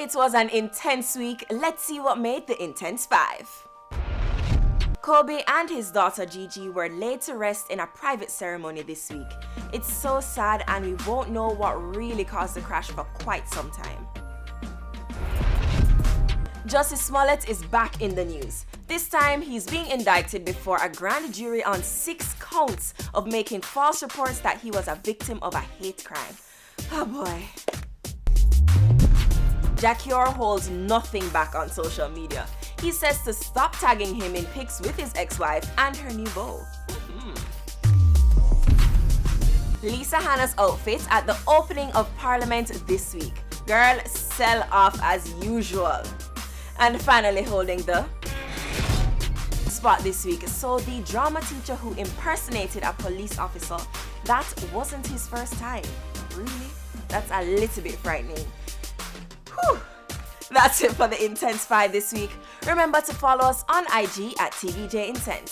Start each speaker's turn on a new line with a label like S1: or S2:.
S1: It was an intense week. Let's see what made the Intense 5. Kobe and his daughter Gigi were laid to rest in a private ceremony this week. It's so sad and we won't know what really caused the crash for quite some time. Jussie Smollett is back in the news. This time, he's being indicted before a grand jury on 6 counts of making false reports that he was a victim of a hate crime. Oh boy. Jacquior holds nothing back on social media. He says to stop tagging him in pics with his ex-wife and her new beau. Lisa Hanna's outfit at the opening of Parliament this week. Girl, sell off as usual. And finally holding the spot this week. So the drama teacher who impersonated a police officer, that wasn't his first time. Really? That's a little bit frightening. Whew. That's it for the Intense 5 this week. Remember to follow us on IG at TVJ Intense.